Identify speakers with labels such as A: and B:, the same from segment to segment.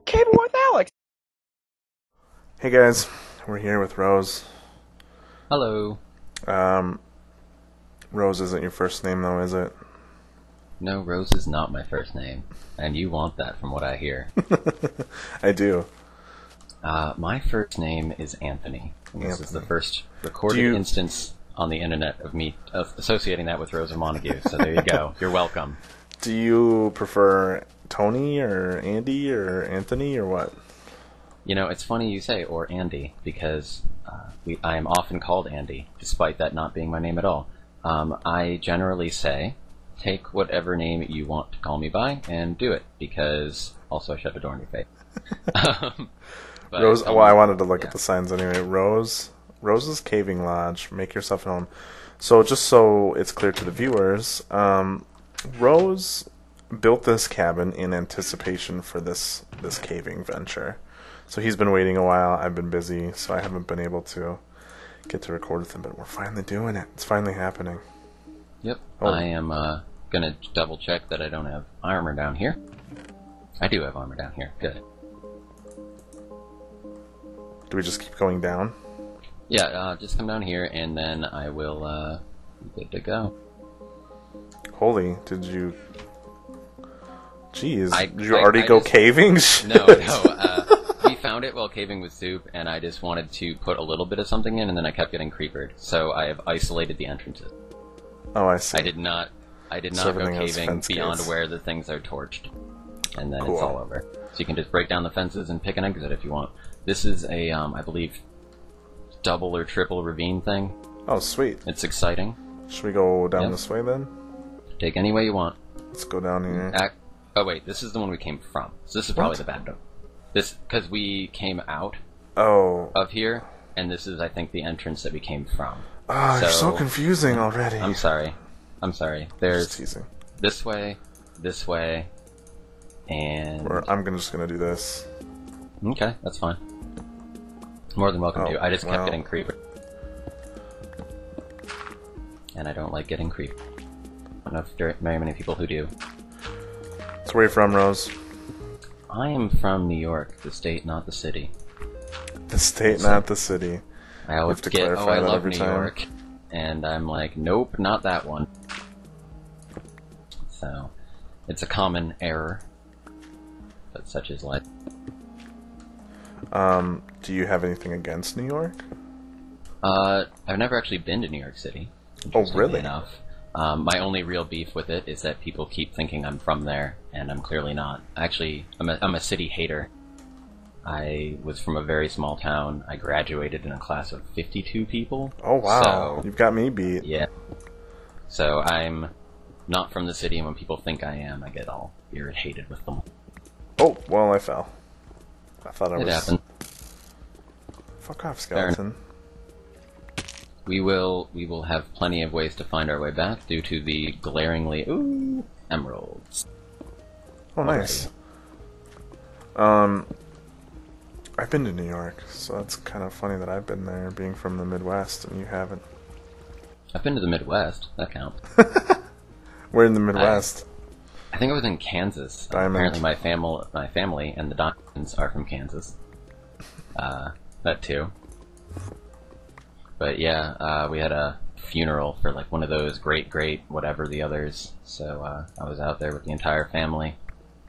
A: Cavin with Alex.
B: Hey guys, we're here with Rose.
C: Hello.
B: Rose isn't your first name though, is it?
C: No, Rose is not my first name, and you want that from what I hear.
B: I do.
C: My first name is Anthony, and this is the first recorded
B: Do you-
C: instance on the internet of me associating that with RoseOfMontague, so there you go. You're welcome.
B: Do you prefer Tony or Andy or Anthony or what?
C: You know, it's funny you say, or Andy, because I am often called Andy, despite that not being my name at all. I generally say, take whatever name you want to call me by, and do it, because also I shut the door in your face. But,
B: Rose. Well, I wanted to look at the signs anyway. Rose's Caving Lodge. Make yourself known. So, just so it's clear to the viewers, Rose built this cabin in anticipation for this caving venture. So he's been waiting a while. I've been busy, so I haven't been able to get to record with him. But we're finally doing it. It's finally happening.
C: Yep.
B: Oh.
C: I am gonna double check that I don't have armor down here. I do have armor down here. Good.
B: Do we just keep going down?
C: Yeah, just come down here and then I will be good to go.
B: Holy, did you... Jeez, did you
C: I
B: already go
C: just-
B: caving?
C: No, we found it while caving with soup, and I just wanted to put a little bit of something in, and then I kept getting creepered. So I have isolated the entrances.
B: Oh, I see.
C: I did not
B: So
C: go
B: everything has
C: caving
B: fence
C: beyond
B: gates.
C: where the things are torched, and then
B: Cool.
C: it's all over. So you can just break down the fences and pick an exit if you want. This is a, I believe, double or triple ravine thing.
B: Oh, sweet.
C: It's exciting.
B: Should we go down
C: Yep.
B: this way then?
C: Take any way you want.
B: Let's go down here.
C: Oh wait, this is the one we came from. So this is probably the bad one. This, because we came out
B: Oh.
C: of here, and this is, I think, the entrance that we came from.
B: Ah, you're so
C: So-
B: confusing already.
C: I'm sorry.
B: Just
C: There's
B: teasing.
C: this way, and...
B: I'm just gonna do this.
C: Okay, that's fine. More than welcome
B: Oh,
C: to. I just kept
B: well.
C: getting creeped. And I don't like getting creeped. I don't know if there are very many people who do.
B: So where are you from, Rose?
C: I am from New York, the state, not the city.
B: The state, not the city.
C: I always
B: have to
C: get,
B: clarify
C: I
B: that
C: love
B: every
C: New
B: time.
C: York. And I'm like, nope, not that one. So, it's a common error. But such is life.
B: Do you have anything against New York?
C: I've never actually been to New York City.
B: Oh,
C: interestingly
B: really?
C: Enough. My only real beef with it is that people keep thinking I'm from there, and I'm clearly not. Actually, I'm a city hater. I was from a very small town. I graduated in a class of 52 people.
B: Oh, wow.
C: So,
B: You've got me beat.
C: yeah. So I'm not from the city, and when people think I am, I get all irritated with them.
B: Oh, well, I fell. I thought I
C: It
B: was...
C: happened.
B: Fuck off, skeleton.
C: We will have plenty of ways to find our way back due to the glaringly emeralds.
B: Oh, nice. I've been to New York, so that's kind of funny that I've been there, being from the Midwest, and you haven't.
C: I've been to the Midwest. That counts.
B: We're in the Midwest.
C: I think I was in Kansas.
B: Diamond.
C: Apparently, my family and the Diamonds are from Kansas. That too. But yeah, we had a funeral for like one of those great whatever the others. So I was out there with the entire family,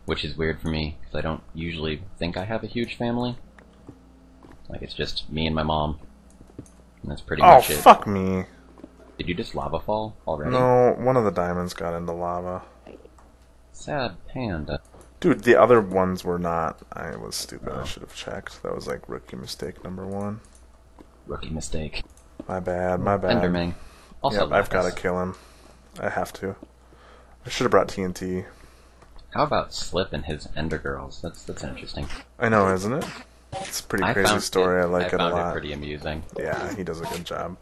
C: which is weird for me because I don't usually think I have a huge family. Like it's just me and my mom, and that's pretty
B: Oh,
C: much it.
B: fuck me.
C: Did you just lava fall already?
B: No, one of the diamonds got into lava.
C: Sad panda.
B: Dude, the other ones were not. I was stupid. I should have checked. That was like rookie mistake number 1.
C: Rookie mistake.
B: My bad, my bad.
C: Enderman. Also,
B: Yep, I've got to
C: lapis.
B: kill him. I have to. I should have brought TNT.
C: How about Slip and his Ender Girls? That's interesting.
B: I know, isn't it? It's a pretty crazy story. I like it a
C: I found
B: lot.
C: it pretty amusing.
B: Yeah, he does a good job.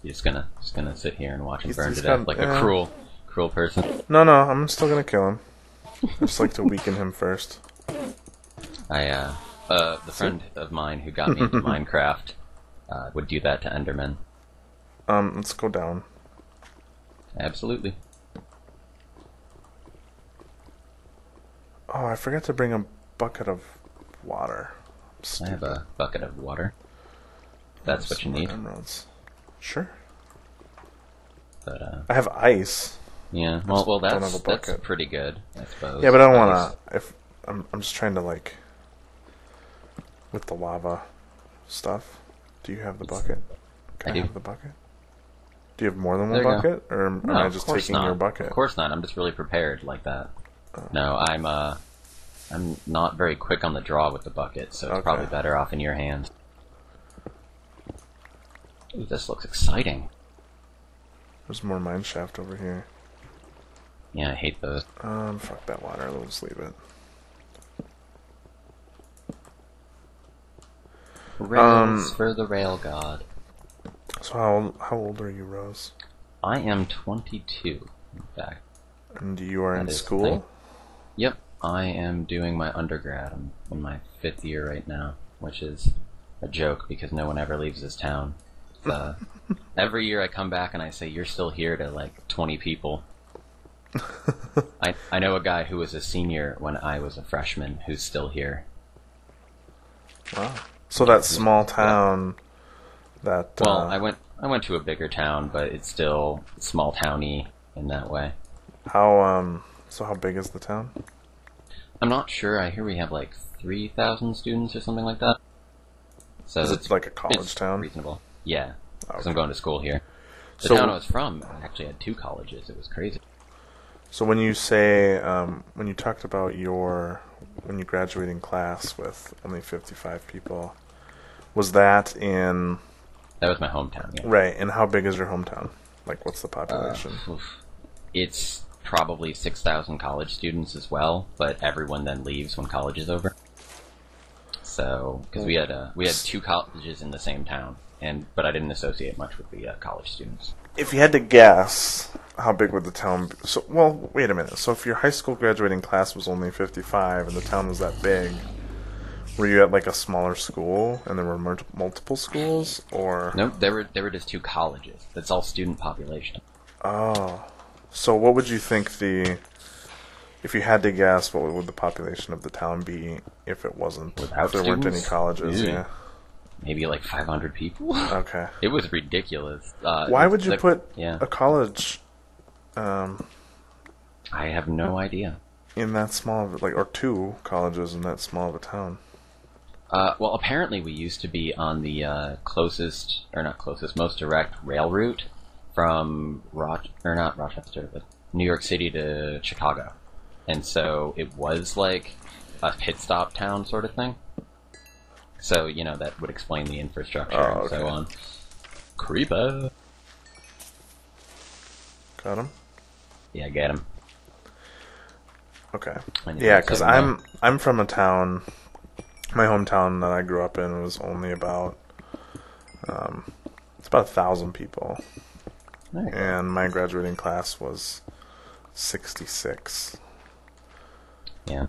C: You're just gonna sit here and watch him
B: He's-
C: burn
B: he's
C: to death
B: got-
C: like
B: yeah.
C: a cruel person.
B: No, I'm still gonna kill him. I just like to weaken him first.
C: The friend of mine who got me into Minecraft would do that to Endermen.
B: Let's go down.
C: Absolutely.
B: Oh, I forgot to bring a bucket of water.
C: I have a bucket of water. That's what you need.
B: Emeralds. Sure.
C: But
B: I have ice.
C: yeah.
B: just
C: Well,
B: don't have
C: that's
B: a bucket.
C: pretty good, I suppose.
B: Yeah, but I don't
C: Ice.
B: want to. If I'm just trying to like with the lava stuff. Do you have the bucket? Can I
C: do.
B: have the bucket? Do you have more than one
C: There you go.
B: bucket, or am
C: No,
B: I
C: of
B: just
C: course
B: taking
C: not.
B: your bucket?
C: Of course not. I'm just really prepared like that. No, I'm not very quick on the draw with the bucket, so it's
B: Okay.
C: probably better off in your hands. Ooh, this looks exciting.
B: There's more mine shaft over here.
C: Yeah, I hate those.
B: Fuck that water. We'll just leave it.
C: Rails for the rail god.
B: So how old are you, Rose?
C: I am 22, in fact.
B: And you are in
C: That is
B: school?
C: the thing. Yep, I am doing my undergrad. I'm in my 5th year right now, which is a joke because no one ever leaves this town. Every year I come back and I say, "You're still here," to like 20 people. I know a guy who was a senior when I was a freshman who's still here.
B: Wow. So that small town that
C: Well, I went to a bigger town, but it's still small towny in that way.
B: how big is the town?
C: I'm not sure. I hear we have like 3,000 students or something like that. So
B: Is it like a college
C: it's
B: town?
C: reasonable. Yeah, because
B: Okay.
C: I'm going to school here. The
B: So-
C: town I was from actually had 2 colleges. It was crazy.
B: So when you say when you talked about when you graduating class with only 55 people, was that in
C: That was my hometown. Yeah.
B: right? And how big is your hometown? Like, what's the population?
C: It's probably 6,000 college students as well, but everyone then leaves when college is over. So, because we had 2 colleges in the same town, but I didn't associate much with the college students.
B: If you had to guess, how big would the town be? So, well, wait a minute. So if your high school graduating class was only 55 and the town was that big, were you at like a smaller school and there were multiple schools, or?
C: Nope, there were just 2 colleges. That's all student population.
B: Oh. So what would you think if you had to guess, what would the population of the town be if it wasn't,
C: Without
B: if there weren't any
C: students?
B: colleges?
C: Ew.
B: Yeah.
C: Maybe like 500 people.
B: Okay.
C: It was ridiculous.
B: Why would you put
C: Yeah,
B: a college
C: I have no idea.
B: in that small of or 2 colleges in that small of a town?
C: Well, apparently we used to be on the most direct rail route from not Rochester, but New York City to Chicago. And so it was like a pit stop town sort of thing. So, that would explain the infrastructure and so
B: okay.
C: on. Creeper.
B: Got him?
C: Yeah, get him.
B: Okay.
C: And
B: Yeah,
C: it's
B: because
C: like,
B: I'm from a town. My hometown that I grew up in was only about it's about 1,000 people,
C: there you go.
B: and my graduating class was 66.
C: Yeah.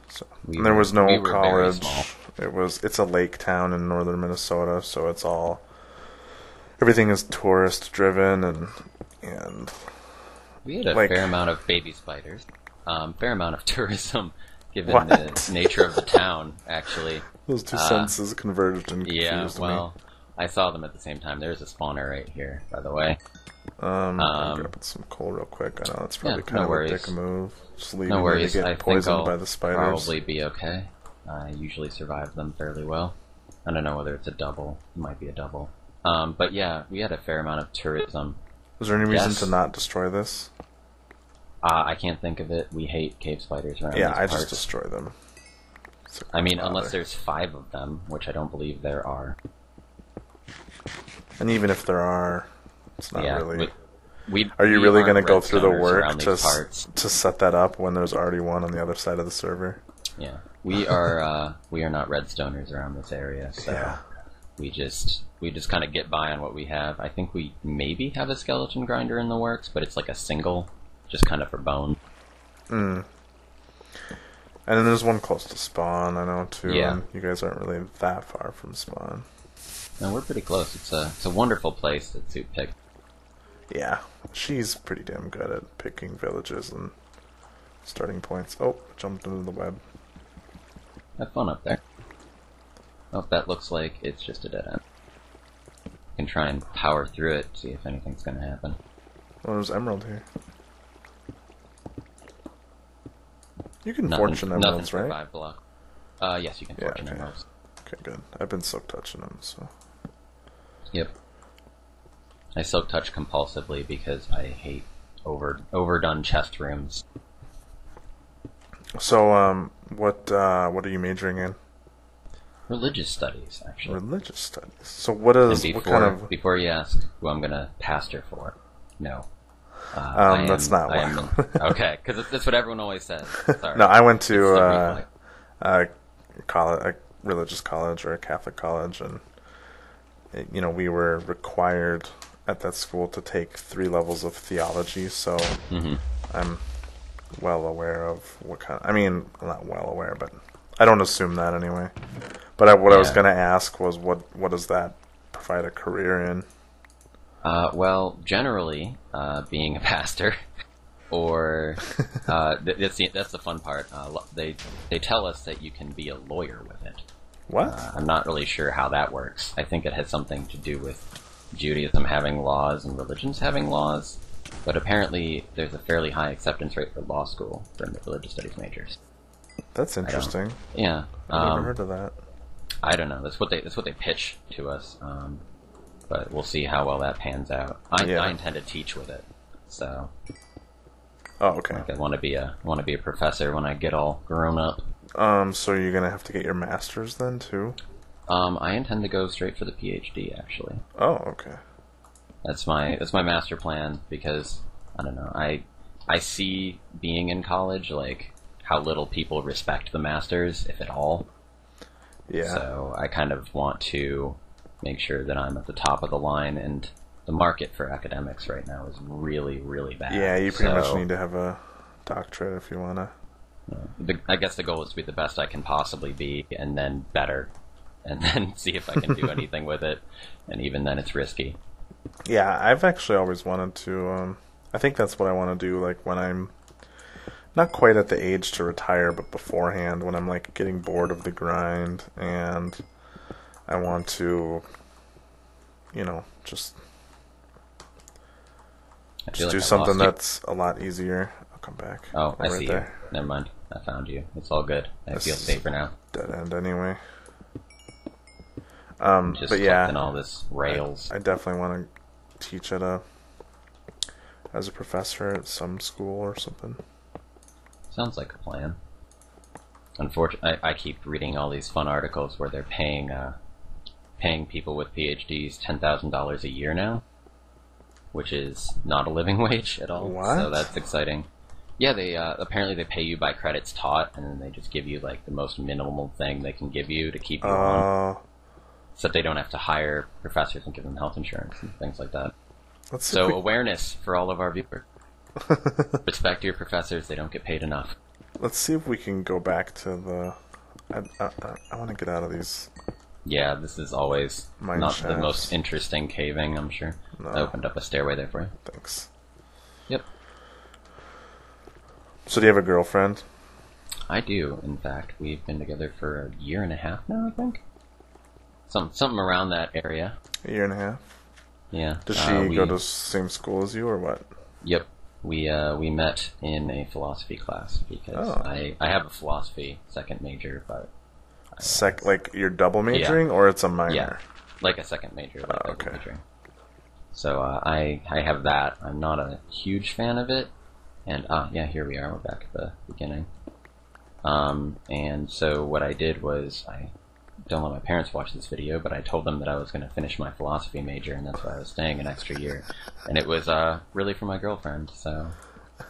B: So
C: We
B: and there
C: were-
B: was no
C: we were very
B: college.
C: small.
B: It's a lake town in northern Minnesota, so it's all everything is tourist driven and
C: We had a
B: like-
C: fair amount of baby spiders. Fair amount of tourism, given
B: What?
C: the nature of the town, actually.
B: those two senses converged and
C: Yeah,
B: confused
C: well, I saw them at the same time. There's a spawner right here, by the way.
B: me. I'm gonna put some coal real quick. I know it's probably
C: Yeah,
B: kind
C: no
B: of
C: worries.
B: a dick move. Just leaving
C: No
B: there
C: worries,
B: to get
C: I think
B: poisoned
C: I'll
B: by the spiders.
C: probably be okay. I usually survive them fairly well. I don't know whether it's a double. It might be a double. But yeah, we had a fair amount of tourism.
B: Is there any reason
C: Yes.
B: to not destroy this?
C: I can't think of it. We hate cave spiders around
B: Yeah,
C: these
B: I
C: parts.
B: just destroy them.
C: I mean, unless there's 5 of them, which I don't believe there are.
B: And even if there are, it's not
C: Yeah,
B: really.
C: we
B: Are you
C: we
B: really
C: aren't
B: going to go through the
C: redstoners
B: work
C: around these parts.
B: to set that up when there's already one on the other side of the server?
C: Yeah, we are not redstoners around this area, so
B: Yeah.
C: we just kind of get by on what we have. I think we maybe have a skeleton grinder in the works, but it's like a single, just kind of for bone.
B: And then there's one close to spawn, I know, too.
C: Yeah.
B: And you guys aren't really that far from spawn.
C: No, we're pretty close. It's a wonderful place that Soup picked.
B: Yeah, she's pretty damn good at picking villages and starting points. Oh, jumped into the web.
C: Have fun up there. Oh, that looks like it's just a dead end. You can try and power through it, see if anything's going to happen.
B: Oh, there's emerald here. You can
C: Nothing,
B: fortune
C: nothing
B: emeralds,
C: for
B: right?
C: 5 block. Yes, you can
B: Yeah,
C: fortune
B: okay.
C: emeralds.
B: Okay, good. I've been silk touching them, so.
C: Yep. I silk touch compulsively because I hate overdone chest rooms.
B: So, what are you majoring in?
C: Religious studies, actually.
B: Religious studies. So what is,
C: And
B: what kind of...
C: before you ask who I'm gonna pastor for, no. I
B: that's
C: am-
B: not
C: I
B: why.
C: am- okay, because that's what everyone always says. Sorry.
B: No, I went
C: It's the
B: to
C: reflex.
B: a religious college or a Catholic college, and we were required at that school to take 3 levels of theology. So I'm well aware of what kind. I mean, not well aware, but I don't assume that anyway. But what I was going to ask was, what does that provide a career in?
C: Well, generally, being a pastor, or that's the fun part. They tell us that you can be a lawyer with it.
B: What?
C: I'm not really sure how that works. I think it has something to do with Judaism having laws and religions having laws, but apparently there's a fairly high acceptance rate for law school from the religious studies majors.
B: That's interesting.
C: Yeah,
B: I've never heard of that.
C: I don't know. That's what they pitch to us. But we'll see how well that pans out. I intend to teach with it, so.
B: Oh, okay.
C: Like I want to be a professor when I get all grown up.
B: So you're gonna have to get your master's then too?
C: I intend to go straight for the PhD. Actually,
B: Oh, okay.
C: that's my master plan because I don't know. I see being in college like how little people respect the masters, if at all.
B: Yeah.
C: So I kind of want to make sure that I'm at the top of the line, and the market for academics right now is really, really bad.
B: Yeah, you pretty much need to have a doctorate if you wanna.
C: I guess the goal is to be the best I can possibly be, and then better, and then see if I can do anything with it. And even then, it's risky.
B: Yeah, I've actually always wanted to. I think that's what I want to do. Like when I'm not quite at the age to retire, but beforehand, when I'm like getting bored of the grind, and I want to, just do something that's a lot easier. I'll come back.
C: Oh, I
B: right
C: see
B: there.
C: you. Never mind. I found you. It's all good. I feel safer now.
B: Dead end anyway.
C: Just
B: but yeah,
C: collecting all this rails.
B: I definitely want to teach as a professor at some school or something.
C: Sounds like a plan. Unfortunately, I keep reading all these fun articles where they're paying people with PhDs $10,000 a year now, which is not a living wage at all.
B: What?
C: So that's exciting. Yeah, they apparently they pay you by credits taught, and then they just give you like the most minimal thing they can give you to keep you on. So they don't have to hire professors and give them health insurance and things like that. So awareness for all of our viewers. Respect your professors; they don't get paid enough.
B: Let's see if we can go back to the. I want to get out of these.
C: Yeah, this is always
B: Mine
C: not
B: shafts.
C: the most interesting caving, I'm sure.
B: No.
C: I opened up a stairway there for you.
B: Thanks.
C: Yep.
B: So do you have a girlfriend?
C: I do, in fact. We've been together for a year and a half now, I think. Something around that area.
B: A year and a half?
C: Yeah.
B: Does she go to the same school as you, or what?
C: Yep. We met in a philosophy class because I have a philosophy second major, but
B: like you're double majoring, or it's a minor?
C: Yeah, like a second major, like double
B: okay.
C: majoring. So I have that. I'm not a huge fan of it, and yeah, here we are. We're back at the beginning. And so what I did was I don't let my parents watch this video, but I told them that I was going to finish my philosophy major, and that's why I was staying an extra year. And it was really for my girlfriend, so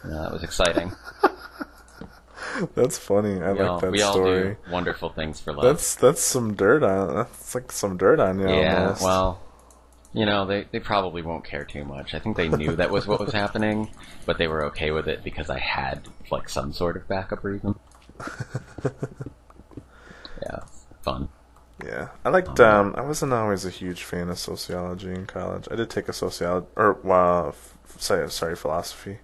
C: that was exciting.
B: That's funny. I like that story.
C: We all do wonderful things for love.
B: That's some dirt on. That's like some dirt on you.
C: Yeah,
B: almost.
C: well, they probably won't care too much. I think they knew that was what was happening, but they were okay with it because I had like some sort of backup reason. Yeah, fun.
B: Yeah, I liked. I wasn't always a huge fan of sociology in college. I did take a sociology, or sorry, philosophy.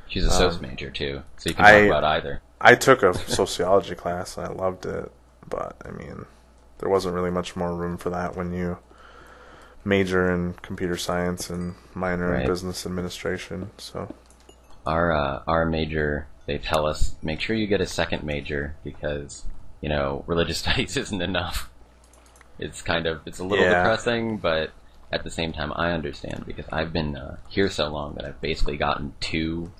C: She's a soc major too, so you can talk about either.
B: I took a sociology class and I loved it, but I mean, there wasn't really much more room for that when you major in computer science and minor in business administration. So
C: our major, they tell us, make sure you get a second major because, religious studies isn't enough. It's a little depressing, but at the same time I understand because I've been here so long that I've basically gotten 2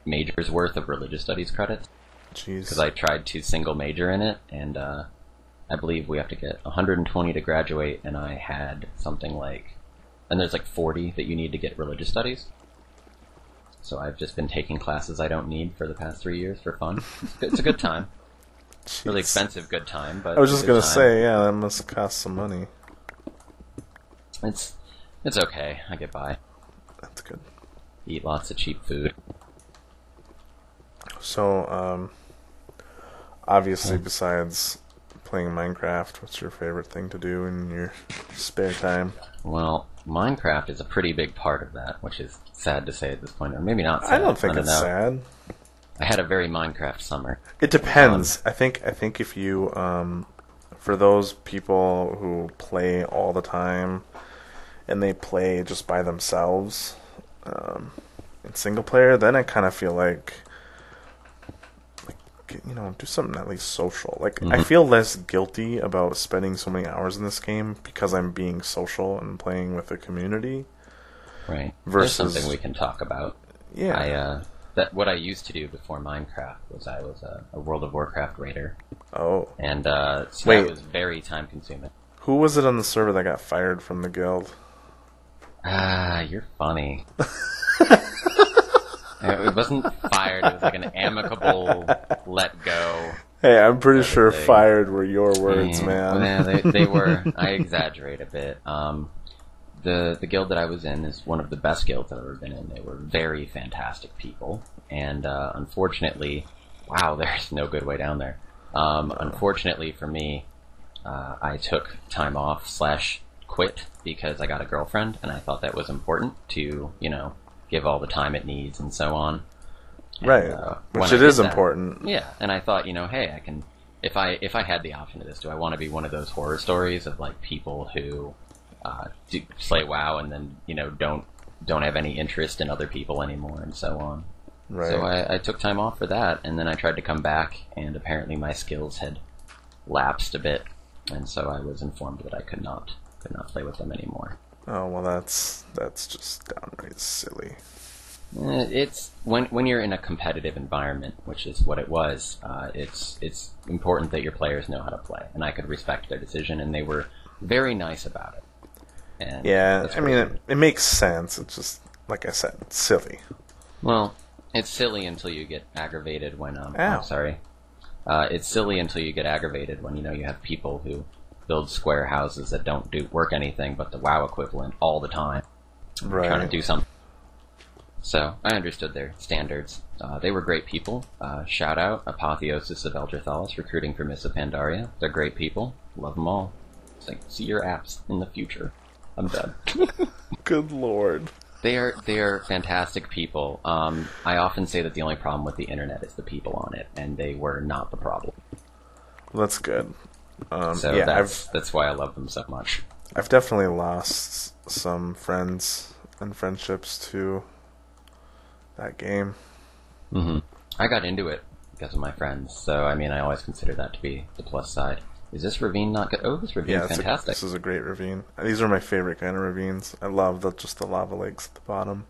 C: majors worth of religious studies credits.
B: Jeez.
C: Because I tried to single major in it, and I believe we have to get 120 to graduate, and I had something like, and there's like 40 that you need to get religious studies. So I've just been taking classes I don't need for the past 3 years for fun. It's a good time. Really expensive good time, but
B: I was just gonna say, yeah, that must cost some money.
C: It's okay. I get by.
B: That's good.
C: Eat lots of cheap food.
B: So, obviously, besides playing Minecraft, what's your favorite thing to do in your spare time?
C: Well, Minecraft is a pretty big part of that, which is sad to say at this point, or maybe not sad.
B: I don't think it's sad.
C: I had a very Minecraft summer.
B: It depends. I think if you, for those people who play all the time, and they play just by themselves, in single player, then I kind of feel like do something at least social. Like, I feel less guilty about spending so many hours in this game because I'm being social and playing with the community.
C: Right.
B: Versus
C: There's something we can talk about.
B: Yeah.
C: What I used to do before Minecraft was I was a World of Warcraft raider.
B: Oh.
C: And so that was very time consuming.
B: Who was it on the server that got fired from the guild?
C: You're funny. It wasn't fired, it was like an amicable let go.
B: Hey, I'm pretty sure fired were your words, man.
C: Yeah, they were. I exaggerate a bit. The guild that I was in is one of the best guilds I've ever been in. They were very fantastic people. And unfortunately, wow, there's no good way down there. Unfortunately for me, I took time off / quit because I got a girlfriend, and I thought that was important to, give all the time it needs and so on. And,
B: right, which it is important.
C: Yeah, and I thought, hey, I can, if I had the option of this, do I want to be one of those horror stories of like people who play WoW and then don't have any interest in other people anymore and so on.
B: Right.
C: So I took time off for that, and then I tried to come back, and apparently my skills had lapsed a bit, and so I was informed that I could not play with them anymore.
B: Oh well, that's just downright silly.
C: It's when you're in a competitive environment, which is what it was. It's important that your players know how to play, and I could respect their decision, and they were very nice about it. And
B: yeah, I mean, it makes sense. It's just, like I said, it's silly.
C: Well, it's silly until you get aggravated when it's silly until you get aggravated when you have people who build square houses that don't work anything but the WoW equivalent all the time.
B: Right.
C: Trying to do something. So I understood their standards. They were great people. Shout out Apotheosis of Elderthalos, recruiting for Miss of Pandaria. They're great people. Love them all. It's like, see your apps in the future. I'm done.
B: Good lord.
C: They are fantastic people. I often say that the only problem with the internet is the people on it, and they were not the problem.
B: Well, that's good.
C: So
B: yeah,
C: that's why I love them so much.
B: I've definitely lost some friends and friendships to that game.
C: Mm-hmm. I got into it because of my friends, so I mean, I always consider that to be the plus side. Is this ravine not good? Oh, this ravine's fantastic.
B: This is a great ravine. These are my favorite kind of ravines. I love just the lava lakes at the bottom.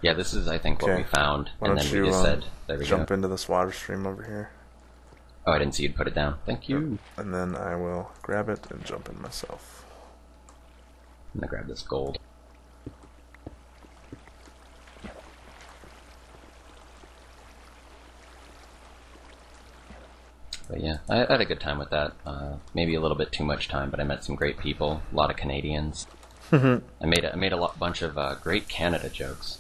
C: Yeah, this is, I think, what we found,
B: Why
C: and
B: don't
C: then
B: you,
C: we just said, there we
B: jump
C: go.
B: into this water stream over here.
C: Oh, I didn't see you'd put it down. Thank you.
B: And then I will grab it and jump in myself.
C: I'm gonna grab this gold. But yeah, I had a good time with that. Maybe a little bit too much time, but I met some great people. A lot of Canadians. I made a bunch of great Canada jokes.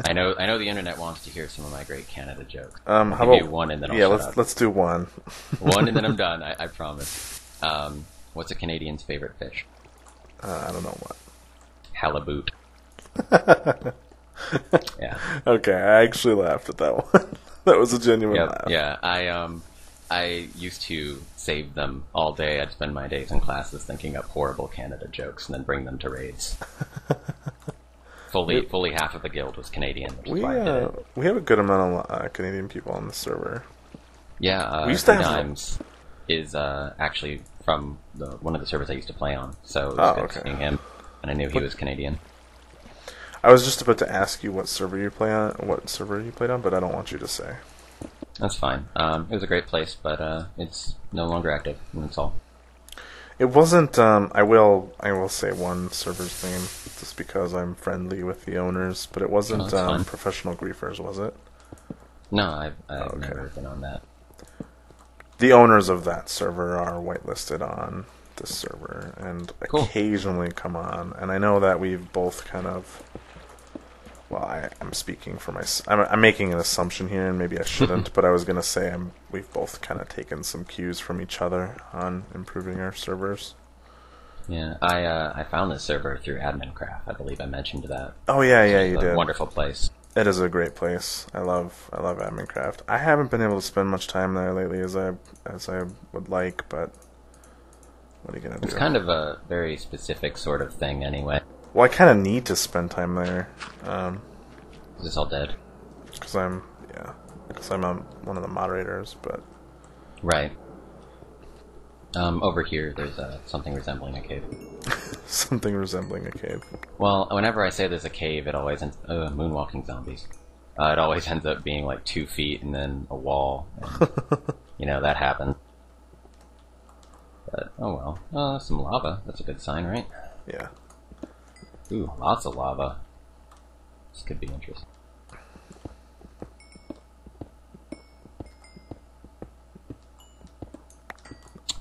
C: I know the internet wants to hear some of my great Canada jokes.
B: How
C: I'll
B: about
C: give you one and then I'll shut up.
B: let's do one.
C: One and then I'm done. I promise. What's a Canadian's favorite fish?
B: I don't know what.
C: Halibut. Yeah.
B: Okay, I actually laughed at that one. That was a genuine laugh.
C: Yeah. I used to save them all day. I'd spend my days in classes thinking up horrible Canada jokes and then bring them to raids. Fully half of the guild was Canadian, which is why I did it.
B: We have a good amount of Canadian people on the server.
C: Yeah,
B: we used to have
C: Dimes is actually from one of the servers I used to play on, so it was good seeing him, and I knew he was Canadian.
B: I was just about to ask you what server you played on, but I don't want you to say.
C: That's fine. It was a great place, but it's no longer active, and that's all.
B: It wasn't. I will say one server's name just because I'm friendly with the owners, but it wasn't Professional Griefers, was it?
C: No, I've never been on that.
B: The owners of that server are whitelisted on this server, and occasionally come on. And I know that we've both kind of. Well, I'm speaking for I'm making an assumption here, and maybe I shouldn't, but I was going to say we've both kind of taken some cues from each other on improving our servers.
C: Yeah, I found this server through AdminCraft. I believe I mentioned that.
B: Oh yeah, you did.
C: Wonderful place.
B: It is a great place. I love AdminCraft. I haven't been able to spend much time there lately as I would like, but what are you going to do?
C: It's kind of a very specific sort of thing, anyway.
B: Well, I kind of need to spend time there.
C: Is this all dead?
B: Because I'm one of the moderators, but...
C: Right. Over here, there's something resembling a cave.
B: Something resembling a cave.
C: Well, whenever I say there's a cave, it always ends... moonwalking zombies. It always ends up being like 2 feet and then a wall. And, that happens. But, oh well. Oh, that's some lava. That's a good sign, right?
B: Yeah.
C: Ooh, lots of lava. This could be interesting.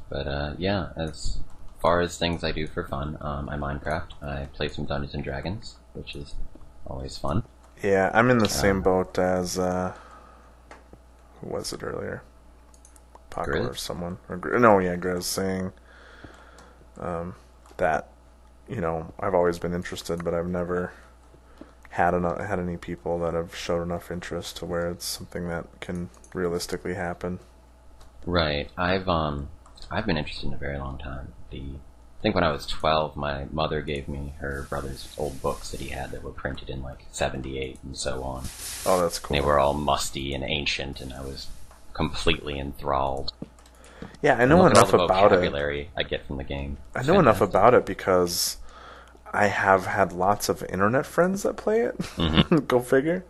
C: But, yeah, as far as things I do for fun, I Minecraft. I play some Dungeons & Dragons, which is always fun.
B: Yeah, I'm in the same boat as, who was it earlier? Paco or someone. Grizz saying, that, I've always been interested, but I've never had any people that have showed enough interest to where it's something that can realistically happen.
C: Right. I've been interested in a very long time. I think when I was 12, my mother gave me her brother's old books that he had that were printed in like 78 and so on.
B: Oh, that's cool.
C: They were all musty and ancient, and I was completely enthralled.
B: Yeah, I know enough about it.
C: Vocabulary I get from the game.
B: I know enough about it because I have had lots of internet friends that play it. Mm-hmm. Go figure.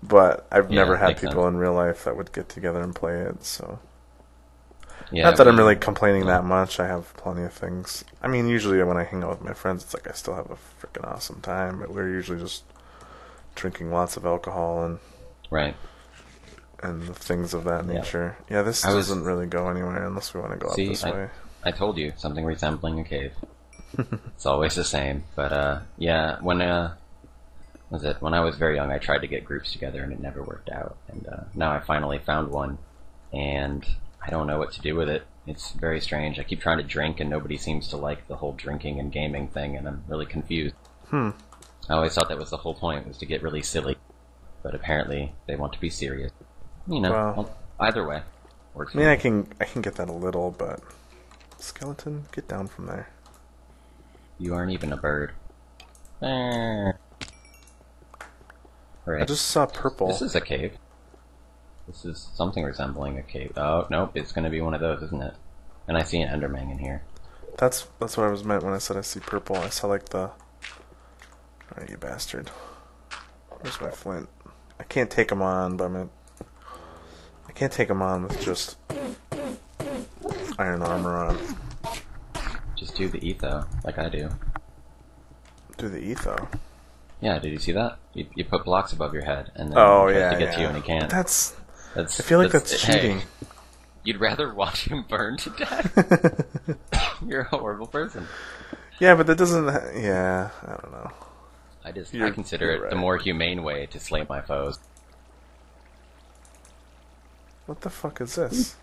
B: But I've never had people in real life that would get together and play it, so... Yeah, not that I'm really complaining that much. I have plenty of things. I mean, usually when I hang out with my friends, it's like I still have a freaking awesome time, but we're usually just drinking lots of alcohol and...
C: Right.
B: And things of that nature. Yeah, this doesn't really go anywhere unless we want to go up this way.
C: I told you, something resembling a cave. It's always the same. But, yeah, when I was very young, I tried to get groups together and it never worked out. And now I finally found one, and I don't know what to do with it. It's very strange. I keep trying to drink and nobody seems to like the whole drinking and gaming thing, and I'm really confused. I always thought that was the whole point, was to get really silly. But apparently they want to be serious. Well, either way. Works.
B: I mean, I can get that a little, but... Skeleton, get down from there.
C: You aren't even a bird. Right.
B: I just saw purple.
C: This is a cave. This is something resembling a cave. Oh, nope, it's going to be one of those, isn't it? And I see an Enderman in here.
B: That's what I was meant when I said I see purple. I saw like the... Alright, you bastard. Where's my flint? I can't take him on, but I can't take him on with just iron armor on.
C: Just do the etho, like I do.
B: Do the etho?
C: Yeah, did you see that? You put blocks above your head, and then he tries to get to you, and he can't.
B: I feel like that's cheating.
C: Hey, you'd rather watch him burn to death? You're a horrible person.
B: Yeah, but that doesn't... Yeah, I don't know.
C: I
B: You're
C: consider it
B: right.
C: the more humane way to slay my foes.
B: What the fuck is this?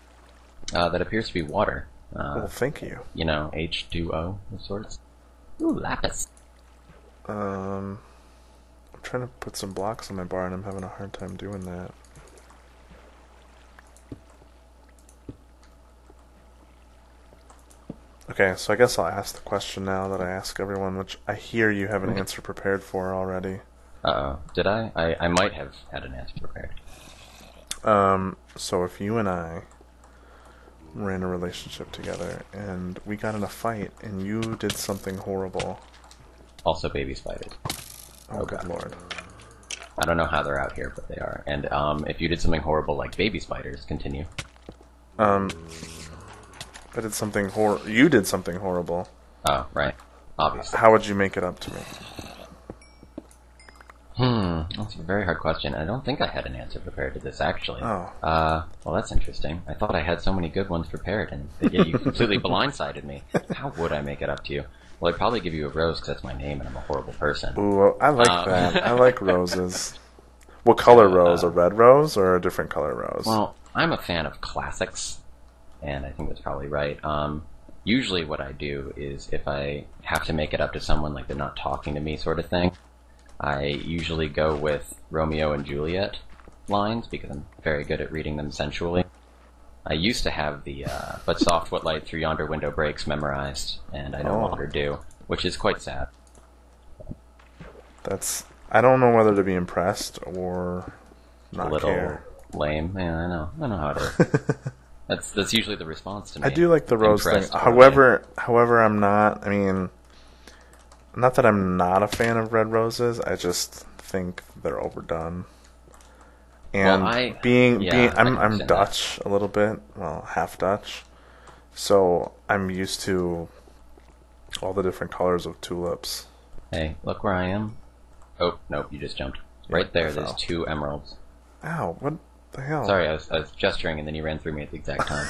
C: That appears to be water.
B: Well, thank you.
C: You know, H2O of sorts. Ooh, lapis.
B: I'm trying to put some blocks on my bar and I'm having a hard time doing that. Okay, so I guess I'll ask the question now that I ask everyone, which I hear you have an answer prepared for already.
C: Uh-oh. Did I? I might have had an answer prepared.
B: So if you and I ran a relationship together and we got in a fight and you did something horrible.
C: Also baby spiders.
B: Oh, good lord.
C: I don't know how they're out here, but they are. And if you did something horrible like baby spiders, continue.
B: I did something you did something horrible.
C: Oh, right. Obviously.
B: How would you make it up to me?
C: That's a very hard question. I don't think I had an answer prepared to this, actually.
B: Oh.
C: Well, that's interesting. I thought I had so many good ones prepared, and yet you completely blindsided me. How would I make it up to you? Well, I'd probably give you a rose because that's my name and I'm a horrible person.
B: Ooh, I like that. I like roses. What color rose? A red rose or a different color rose?
C: Well, I'm a fan of classics, and I think that's probably right. Usually what I do is if I have to make it up to someone, like they're not talking to me sort of thing, I usually go with Romeo and Juliet lines because I'm very good at reading them sensually. I used to have the "But soft what light through yonder window breaks" memorized, and I no longer do, which is quite sad.
B: I don't know whether to be impressed or not
C: A little
B: care.
C: lame. Yeah, I know how it is. That's usually the response to me.
B: I do like the rose thing.
C: Impressed or
B: However, I'm not. I mean, not that I'm not a fan of red roses. I just think they're overdone. And
C: Well,
B: I'm
C: I understand
B: Dutch a little bit, well, half Dutch, so I'm used to all the different colors of tulips.
C: Hey, look where I am. Oh, nope, you just jumped. Right there, there's 2 emeralds.
B: Ow, what the hell?
C: Sorry, I was gesturing and then you ran through me at the exact time.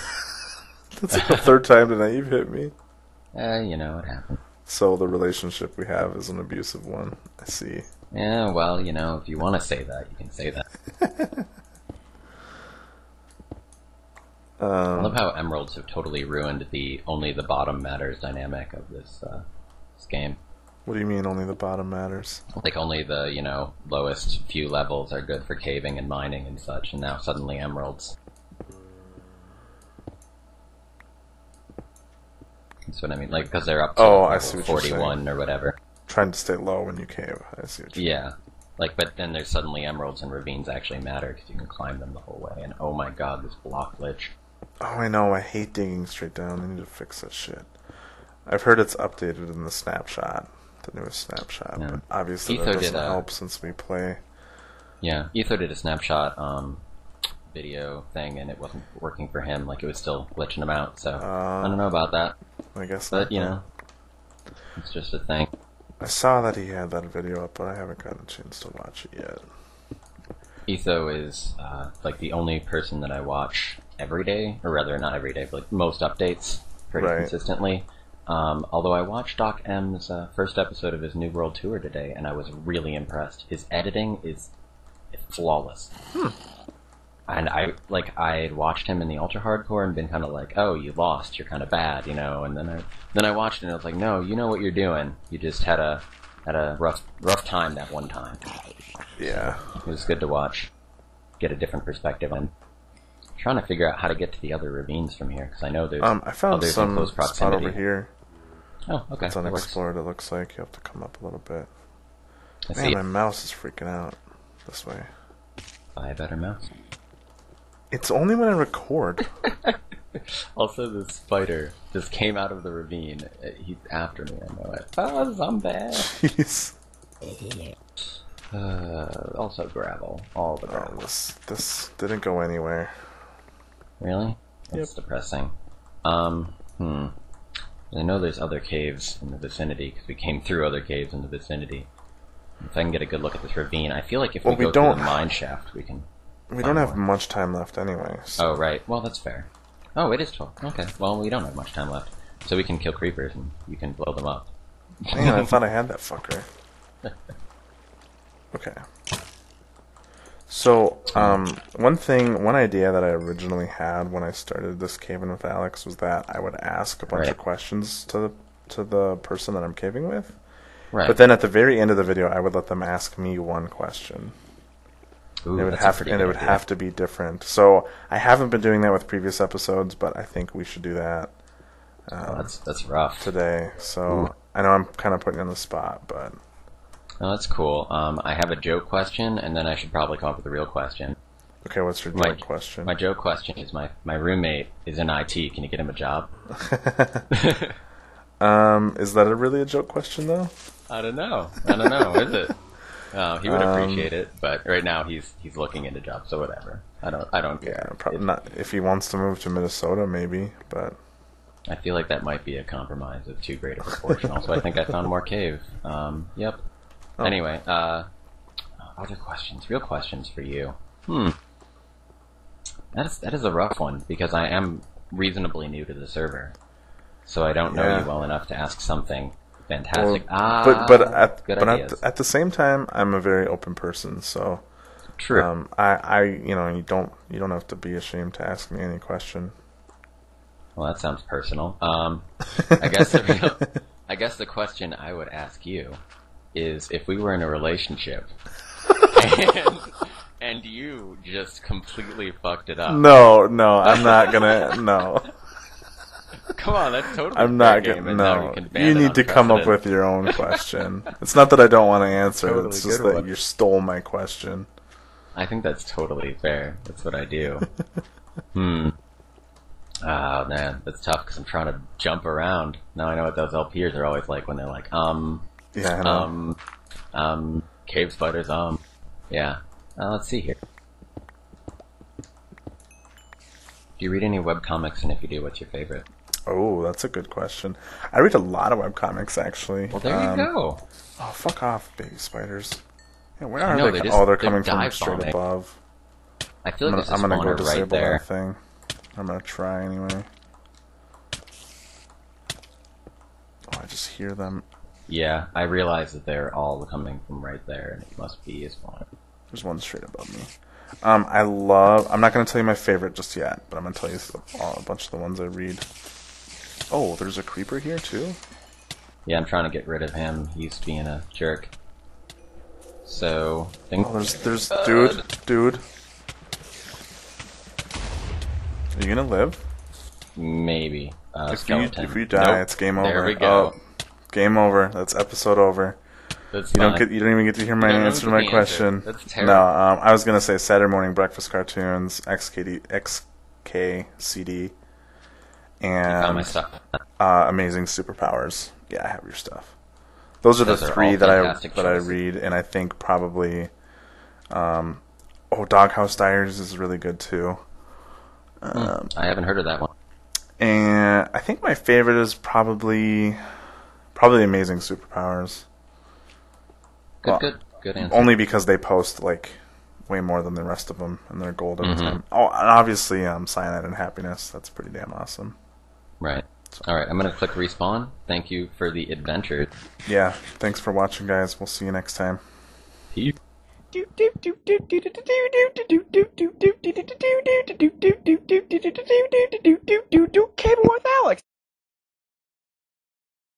B: That's like the third time tonight you've hit me.
C: You know, it happened.
B: So the relationship we have is an abusive one, I see.
C: Yeah, well, you know, if you want to say that, you can say that. I love how emeralds have totally ruined the only the bottom matters dynamic of this game.
B: What do you mean only the bottom matters?
C: Like only the, you know, lowest few levels are good for caving and mining and such, and now suddenly emeralds. That's what I mean, like, because they're up to
B: I see what you're
C: 41 or whatever.
B: Trying to stay low when you cave. I see what you mean.
C: Yeah. Like, but then there's suddenly emeralds and ravines actually matter because you can climb them the whole way, and oh my god, this block glitch.
B: Oh, I know. I hate digging straight down. I need to fix that shit. I've heard it's updated in the snapshot, the newest snapshot,
C: Yeah.
B: but obviously
C: Etho
B: that doesn't
C: did,
B: help since we play.
C: Yeah, Etho did a snapshot video thing, and it wasn't working for him. Like, it was still glitching him out, so I don't know about that.
B: I guess
C: But,
B: not,
C: you
B: though.
C: know, it's just a thing.
B: I saw that he had that video up, but I haven't gotten a chance to watch it yet.
C: Etho is, like, the only person that I watch every day, or rather, not every day, but like, most updates pretty
B: Right.
C: consistently. Although I watched Doc M's first episode of his New World Tour today, and I was really impressed. His editing is flawless. And I had watched him in the Ultra Hardcore and been kind of like, oh, you lost, you're kind of bad, you know. And then I watched it and I was like, no, you know what you're doing. You just had a rough time that one time.
B: Yeah.
C: It was good to watch, get a different perspective. I'm trying to figure out how to get to the other ravines from here because I know there's
B: I found
C: others in
B: some
C: close
B: spot
C: proximity.
B: over here.
C: Oh, okay.
B: It's
C: that works.
B: unexplored, it looks like. You have to come up a little bit.
C: I
B: Man,
C: see.
B: my mouse is freaking out this way.
C: Buy a better mouse.
B: It's only when I record.
C: Also, the spider just came out of the ravine. He's after me, I know it. Oh, zombie!
B: Jeez.
C: Also gravel. All the
B: Oh,
C: gravel.
B: this didn't go anywhere.
C: Really? That's depressing. I know there's other caves in the vicinity, because we came through other caves in the vicinity. If I can get a good look at this ravine, I feel like if we
B: Well, we
C: go through
B: don't-
C: the mine shaft, we can...
B: We don't have
C: more.
B: much time left anyway. So.
C: Oh, right. Well, that's fair. Oh, it is 12. Okay. Well, we don't have much time left. So we can kill creepers, and you can blow them up.
B: Man, I thought I had that fucker. Okay. So, one idea that I originally had when I started this Caving with Alex was that I would ask a bunch of questions to the person that I'm caving with.
C: Right.
B: But then at the very end of the video, I would let them ask me one question.
C: Ooh,
B: it would
C: that's
B: have to be different. So I haven't been doing that with previous episodes, but I think we should do that.
C: That's rough
B: today. So
C: Ooh.
B: I know I'm kind of putting you on the spot, but
C: no, that's cool. I have a joke question, and then I should probably come up with a real question.
B: okay. What's your joke question?
C: My joke question is my roommate is in IT. Can you get him a job?
B: Is that really a joke question though?
C: I don't know. Is it? He would appreciate it, but right now he's looking into jobs, so whatever. I don't care.
B: Yeah, probably not. If he wants to move to Minnesota, maybe, but
C: I feel like that might be a compromise of too great a proportion. Also, I think I found more cave. Yep. Oh. Anyway, other questions, real questions for you. That is a rough one because I am reasonably new to the server, so I don't know you well enough to ask something fantastic.
B: But at the same time, I'm a very open person, so
C: true.
B: You don't have to be ashamed to ask me any question.
C: Well, that sounds personal. I guess the question I would ask you is if we were in a relationship and you just completely fucked it up.
B: No, I'm not gonna. No.
C: Come on, that's totally.
B: I'm not gonna. No, you need to come up with your own question. It's not that I don't want to answer. Totally, it's just that you stole my question.
C: I think that's totally fair. That's what I do. Oh man, that's tough because I'm trying to jump around. Now I know what those LPers are always like when they're like,
B: yeah, I know.
C: Cave spiders, yeah. Let's see here. Do you read any webcomics, and if you do, what's your favorite?
B: Oh, that's a good question. I read a lot of webcomics, actually.
C: Well, there you go.
B: Oh, fuck off, baby spiders. Yeah, where are they? They're coming from straight above.
C: I feel like
B: I'm gonna go disable
C: right there.
B: that thing. I'm gonna try anyway. Oh, I just hear them.
C: Yeah, I realize that they're all coming from right there, and it must be a spawn.
B: There's one straight above me. I'm not going to tell you my favorite just yet, but I'm going to tell you a bunch of the ones I read. Oh, there's a creeper here, too?
C: Yeah, I'm trying to get rid of him. He's being a jerk. So...
B: there's... Dude. Are you going to live?
C: Maybe.
B: If you die, it's game over.
C: There we go.
B: Oh, game over. That's episode over.
C: That's
B: you don't even get to hear my answer to my question.
C: That's terrible.
B: No, I was gonna say Saturday morning breakfast cartoons, XKCD, and
C: my stuff.
B: Amazing Superpowers. Yeah, I have your stuff. Those are the three that I read, and I think probably, Doghouse Diaries is really good too.
C: I haven't heard of that one.
B: And I think my favorite is probably Amazing Superpowers.
C: Good answer.
B: Only because they post like way more than the rest of them, and they're gold every time. Oh, and obviously, Cyanide and Happiness. That's pretty damn awesome.
C: Right. All right, I'm gonna click respawn. Thank you for the adventure.
B: Yeah. Thanks for watching, guys. We'll see you next time.
C: Peace.
A: Cavin with Alex.